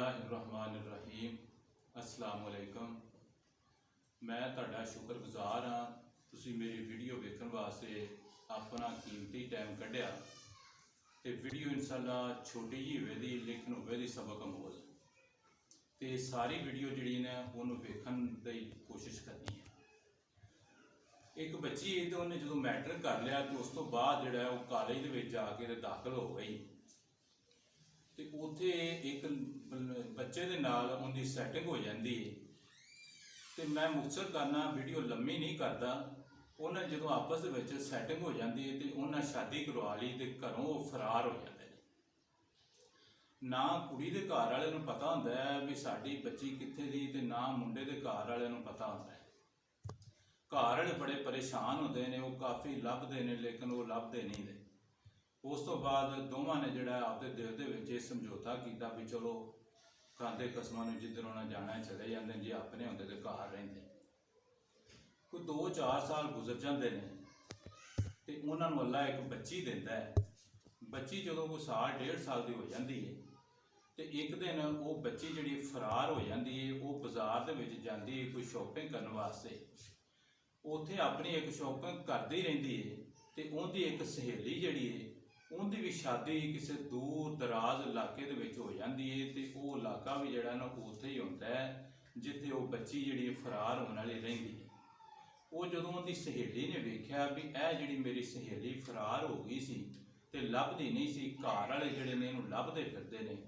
बिस्मिल्लाहिर्रहमानिर्रहीम। अस्सलाम वालेकुम। मैं तुहाडा शुक्रगुजार हाँ तुसीं मेरी वीडियो वेखण वास्ते अपना कीमती टाइम कढ़िया ते वीडियो इंशाअल्लाह छोटी जी होवेगी लेकिन होवेगी सबक अमोल ते सारी वीडियो जिहड़ी ने उहनूं वेखण दी कोशिश करनी है। एक बच्ची है तो उन्हें जो मैट्रिक कर लिया तो उस तो बाद जिहड़ा वो कॉलेज दे विच जाके ते दाखिल हो गई तो उत्थे एक बच्चे दे नाल उनकी सैटिंग हो जाती है। तो मैं मुख्तसर करना वीडियो लम्मी नहीं करता। उन्हें जो आपस में सैटिंग हो जाती है तो उन्हें शादी करवा ली तो घरों वो फरार हो जाते हैं। ना कुड़ी के घर वाले नूं पता होंदा है भी साडी बच्ची कित्थे दी ते ना मुंडे के घर वाले नूं पता होंदा है। घर वाले बड़े परेशान होते हैं, वो काफ़ी लभदे ने लेकिन वो लभदे नहीं दे। उस तो बाद दोवां ने जिहड़ा आपदे दिल दे विच इह समझौता कीता भी चलो खांदे कसमां नूं जिधर उन्हें जाना है चले जाते, जे अपने होंदे तो घर रहिंदे। कोई 2-4 साल गुजर जाते हैं तो उन्होंने अल्लाह एक बच्ची दिंदा है। बच्ची जो कोई 1.5 साल की हो जाती है तो एक दिन वो बच्ची जिहड़ी फरार हो जाती है। वो बाजार दे विच जांदी है कोई शॉपिंग करने वास्ते, उत्थे अपनी एक शॉपिंग करती रहिंदी है तो उनकी एक सहेली जिहड़ी है उनकी भी शादी किसी दूर दराज इलाके दे विच हो जाती है। तो वो इलाका भी जिहड़ा ना उत्थे ही होंदा है जिथे वो बच्ची जिहड़ी फरार होने वाली रहिंदी है। वो जदों उनकी सहेली ने वेख्या भी यह जिहड़ी मेरी सहेली फरार हो गई सी ते लभदी नहीं सी, घर वाले जिहड़े ने इहनूं लभदे फिरदे ने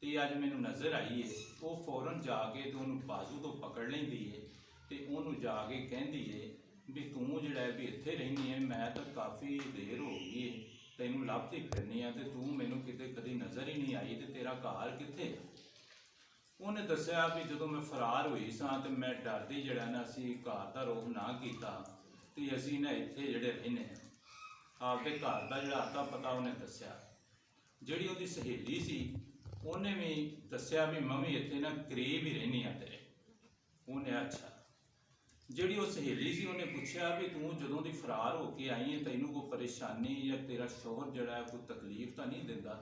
ते अज मैनूं नज़र आई है। वो फौरन जाके तो उहनूं बाजू तो पकड़ लैंदी है ते उहनूं जाके कहंदी है भी तूं जिहड़ा है भी इत्थे रहिंदी है, मैं तो काफ़ी देर हो गई है तैनूं लभदी फिरनी है तो तू मैनूं किते कदी नज़र ही नहीं आई तो तेरा घर कित्थे। उन्हें दस्सिया भी जो मैं फरार हुई सां तो मैं डरदी जिहड़ा ना असीं घर दा रुख ना कीता तो असीं ना इत्थे जिहड़े रहिंदे आपदे घर दा जिहड़ा आता पता उन्हें दस्सिया। जिहड़ी उहदी सहेली सी उन्हें भी दस्सिया भी मैं भी इत्थे ना करीब ही रहिंदी आ तेरे। उन्हें अच्छा जिहड़ी वो सहेली सी उन्हें पूछा भी तू जदों दी फरार हो के आई है तैनूं कोई परेशानी या तेरा शौहर जिहड़ा है कोई तकलीफ तो नहीं दिंदा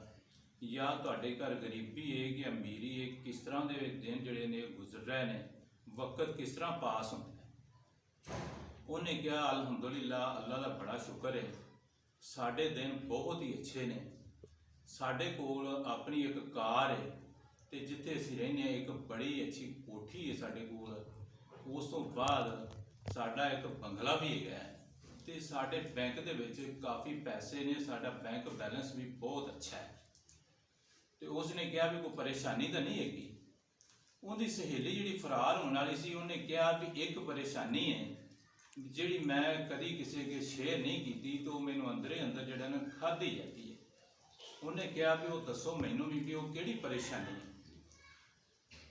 या तुहाडे घर गरीबी है कि अमीरी है, किस तरह के दिन जिहड़े ने गुजर रहे हैं, वक्त किस तरह पास होंदा है। उन्हें कहा अलहमदुलिल्लाह अल्लाह का बड़ा शुक्र है साडे दिन बहुत ही अच्छे ने। साडे कोल अपनी एक कार है तो जिथे असीं रहिंदे एक बड़ी अच्छी कोठी है साडे कोल। उस तो बाद साडा एक बंगला भी है तो साडे बैंक दे विच काफ़ी पैसे ने, साडा बैंक बैलेंस भी बहुत अच्छा है। तो उसने कहा भी कोई परेशानी तो नहीं हैगी। उनकी सहेली जिहड़ी फरार होने वाली सी उन्हें कहा भी एक परेशानी है जिहड़ी मैं कदी किसी के शेयर नहीं की तो मैनूं अंदरे अंदर जिहड़ा ना खाधी जाती है। उन्हें कहा भी वो दसो मैनूं भी कि वो किहड़ी परेशानी है।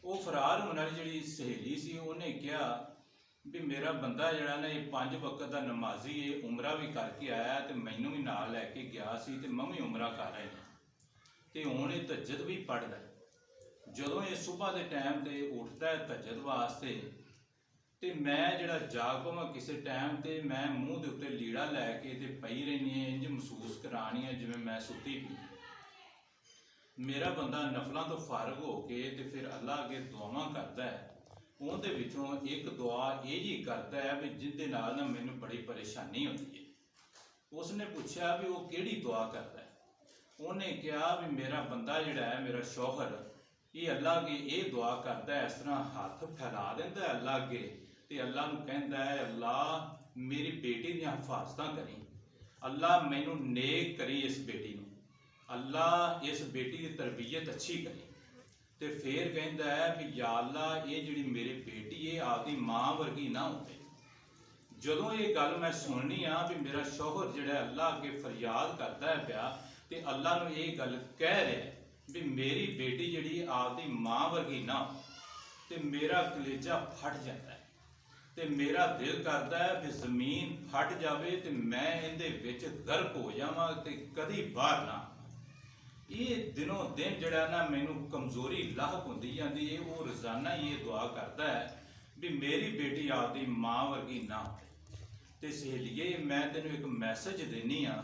वो फरार होने वाली जिहड़ी सहेली सी उन्हें कहा भी मेरा बंदा जिहड़ा ना ये 5 वक्त का नमाजी है, उमरा भी करके आया तो मैनूं भी नाल लैके गया सी ते मैं भी उमरा कर रहा तो हुण ये तहज्जुद भी पढ़दा है। जदों ये सुबह के टाइम ते उठदा है तहज्जुद वास्ते तो मैं जिहड़ा जाग पवां किसी टाइम तो मैं मूँह के उत्ते लीड़ा लैके ते पई रहिंदी है, इंज महसूस करानी है जिवें मैं सुत्ती पई। मेरा बंदा नफलों तो फारग हो के तो फिर अल्लाह अगे दुआवां करता है। उनके विचों एक दुआ ये जी करता है भी जिंदे नाल ना मैनूं बड़ी परेशानी होती है। उसने पूछा भी वो किहड़ी दुआ करता है। उन्हें कहा भी मेरा बंदा जिहड़ा है मेरा शौहर ये अल्लाह अगे ये दुआ करता है, इस तरह हाथ फैला दिंदा है अल्लाह अगे तो अल्लाह नूं कहंदा है अल्लाह मेरी बेटी दी हिफाजतां करी, अल्लाह मैनूं नेक करी इस बेटी नूं, अल्लाह इस बेटी की तरबियत अच्छी करी। तो फिर कहता है भी या अल्लाह ये जिहड़ी मेरी बेटी है आपकी माँ वर्गी ना होवे। जदों ये गल मैं सुननी हाँ भी मेरा शौहर जिहड़ा अल्लाह अगे फरियाद करता है पिया तो अल्लाह नूं ये गल कह रहा है भी मेरी बेटी जिहड़ी आपकी माँ वर्गी ना हो तो मेरा कलेजा फट जाता है तो मेरा दिल करता है भी जमीन फट जाए तो मैं इहदे विच गर्क हो जावां तो कदी बाहर ना। ये दिनों दिन जिहड़ा ना मैनूं कमज़ोरी लाहक होंदी जांदी है। वो रोज़ाना ये दुआ करता है भी मेरी बेटी आपकी माँ वर्गी ना हो। तो सहेलीए मैं तेनों एक मैसेज देनी हाँ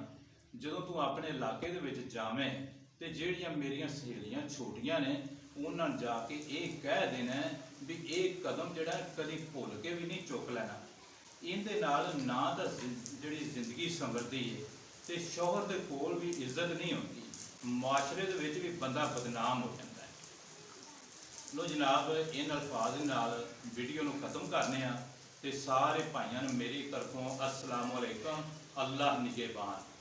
जदों तू अपने इलाके दे विच जावें तो जिहड़ियां मेरियां सहेलियां छोटियां ने ਉਹਨਾਂ ਨੂੰ ਜਾ ਕੇ ਇਹ ਕਹਿ ਦੇਣਾ ਵੀ ਇਹ ਕਦਮ ਜਿਹੜਾ ਕਦੀ ਭੁੱਲ ਕੇ ਵੀ ਨਹੀਂ ਚੁੱਕ ਲੈਣਾ। ਇਹਦੇ ਨਾਲ ਨਾ ਤਾਂ ਜਿਹੜੀ ਜ਼ਿੰਦਗੀ ਸੰਵਰਦੀ ਹੈ ਤੇ ਸ਼ੌਹਰ ਦੇ ਕੋਲ ਵੀ ਇੱਜ਼ਤ ਨਹੀਂ ਹੁੰਦੀ, ਮੁਆਸ਼ਰੇ ਦੇ ਵਿੱਚ ਵੀ ਬੰਦਾ ਬਦਨਾਮ ਹੋ ਜਾਂਦਾ ਹੈ। ਲੋ ਜਨਾਬ, ਇਹਨਾਂ ਅਲਫਾਜ਼ ਨਾਲ ਵੀਡੀਓ ਨੂੰ ਖਤਮ ਕਰਨੇ ਆ ਤੇ ਸਾਰੇ ਭਾਈਆਂ ਨੂੰ ਮੇਰੀ ਤਰਫੋਂ अस्सलाम वालेकुम। अल्लाह निगहबान।